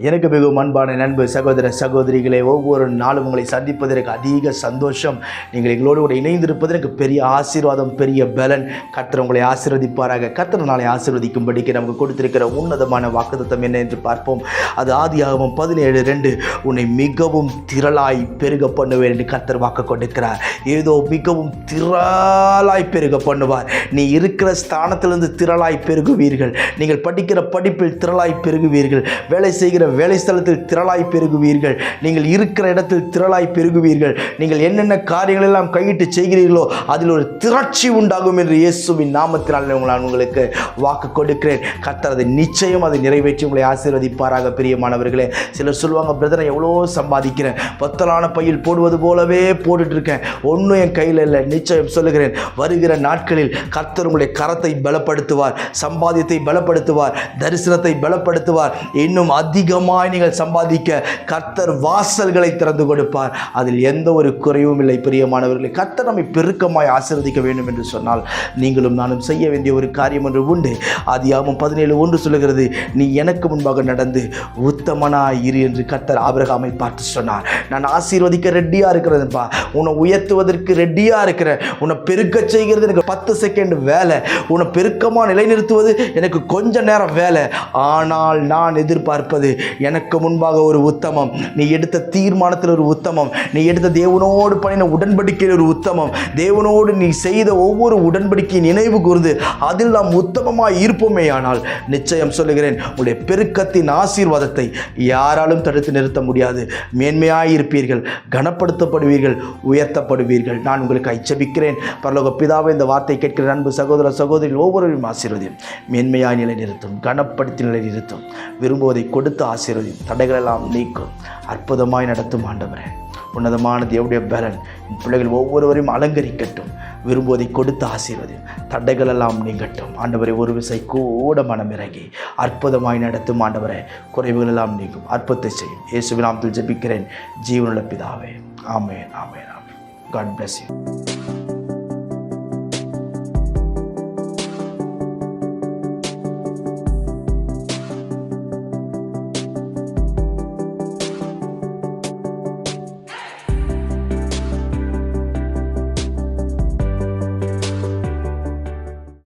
எனக்கு மிகவும் அன்பான நண்பு சகோதர சகோதரிகளே, ஒவ்வொரு நாளும் உங்களை சந்திப்பதற்கு அதிக சந்தோஷம். நீங்கள் எங்களோடு கூட இணைந்திருப்பது எனக்கு பெரிய ஆசீர்வாதம், பெரிய பலன். கர்த்தர் உங்களை ஆசீர்வதிப்பாராக. கர்த்தர் நாளை ஆசீர்வதிக்கும்படிக்கு நமக்கு கொடுத்திருக்கிற உன்னதமான வாக்குத்தத்தம் என்ன என்று பார்ப்போம். அது ஆதியாகமம் 17:2, உன்னை மிகவும் திரளாய் பெருக பண்ணுவேன் என்று கர்த்தர் வாக்கு கொடுக்கிறார். ஏதோ மிகவும் திரளாய் பெருக பண்ணுவார். நீ இருக்கிற ஸ்தானத்திலிருந்து திரளாய் பெருகுவீர்கள். நீங்கள் படிக்கிற படிப்பில் திரளாய் பெருகுவீர்கள். வேலை செய்கிற வேலை ஸ்தலத்தில் திரளாய் பெருகுவீர்கள். நீங்கள் இருக்கிற இடத்தில் திரளாய் பெருகுவீர்கள். நீங்கள் என்னென்ன காரியங்கள் எல்லாம் கையிட்டு செய்கிறீர்களோ அதில் ஒரு திரட்சி உண்டாகும் என்று இயேசுவின் நாமத்தினால் நான் உங்களுக்கு வாக்கு கொடுக்கிறேன். கர்த்தர் அதை நிச்சயம் அதை நிறைவேற்றி உங்களை ஆசீர்வதிப்பாராக. பிரியமானவர்களே, சிலர் சொல்லுவாங்க, பிரதரை எவ்வளோ சம்பாதிக்கிறேன், பத்தலான பையில் போடுவது போலவே போட்டுட்டு இருக்கேன், ஒன்றும் என் கையில் இல்லை. நிச்சயம் சொல்லுகிறேன், வருகிற நாட்களில் கர்த்தர் உங்களுடைய கரத்தை பலப்படுத்துவார், சம்பாதியத்தை பலப்படுத்துவார், தரிசனத்தை பலப்படுத்துவார். இன்னும் அதிகமாய் நீங்கள் சம்பாதிக்க கர்த்தர் வாசல்களை திறந்து கொடுப்பார். அதில் எந்த ஒரு குறைவும் இல்லை. பிரியமானவர்களே, கர்த்தர் நம்மை பெருக்கமாய் ஆசீர்வதிக்க வேண்டும் என்று சொன்னால் நீங்களும் நானும் செய்ய வேண்டிய ஒரு காரியம் ஒன்று உண்டு. ஆதியாகமம் 17:1 சொல்லுகிறது, நீ எனக்கு முன்பாக நடந்து உத்தமனாய் இரு என்று கர்த்தர் ஆபிரகாமை பார்த்து சொன்னார். நான் ஆசீர்வதிக்க ரெடியா இருக்கிறேன்ப்பா, உன்னை உயர்த்துவதற்கு ரெடியா இருக்கிறேன், உன்னை பெருக்க செய்கிறது எனக்கு 10 செகண்ட் வேலை, உன்னை பெருக்கமாக நிலைநிறுத்துவது எனக்கு கொஞ்ச நேரம் வேலை. ஆனால் நான் எதிர்பார்ப்பது எனக்கு முன்பாக ஒரு உத்தமம், நீ எடுத்த தீர்மானத்தில் ஒரு உத்தமம், நீ எடுத்த தேவனோடு பண்ணின உடன்படிக்கையில் ஒரு உத்தமம், தேவனோடு நீ செய்த ஒவ்வொரு உடன்படிக்கையை நினைவு கூர்ந்து அதில் நாம் உத்தமமாக இருப்போமே. ஆனால் நிச்சயம் சொல்லுகிறேன், உங்களுடைய பெருக்கத்தின் ஆசீர்வாதத்தை யாராலும் தடுத்து நிறுத்த முடியாது. மேன்மையாக இருப்பீர்கள், கனப்படுத்தப்படுவீர்கள், உயர்த்தப்படுவீர்கள். நான் உங்களுக்கு ஜெபிக்கிறேன். பரலோக பிதாவே, இந்த வார்த்தை கேட்கிற அன்பு சகோதர சகோதரிகள் ஒவ்வொருவரும் ஆசீர்வதியும், மேன்மையாய் நிலை நிறுத்தும், கனப்படுத்தி நிலை நிறுத்தும், விரும்புவதை கொடுத்து ஆசீர்வதியும், தடைகளெல்லாம் நீக்கும், அற்புதமாய் நடத்தும். ஆண்டவரே, உன்னதமான தேவனுடைய பலன் பிள்ளைகள் ஒவ்வொருவரையும் அலங்கரிக்கட்டும், விரும்புவதை கொடுத்து ஆசீர்வதியும், தடைகளெல்லாம் நீங்கட்டும். ஆண்டவரை, ஒரு விசை கூட மனம் இறங்கி அற்புதமாய் நடத்தும். ஆண்டவரே, குறைவுகள் எல்லாம் நீக்கும், அற்புதத்தை செய்யும். இயேசுவின் நாமத்தில் ஜெபிக்கிறேன், ஜீவனுள்ள பிதாவே. ஆமென், ஆமென், ஆமென். God bless you.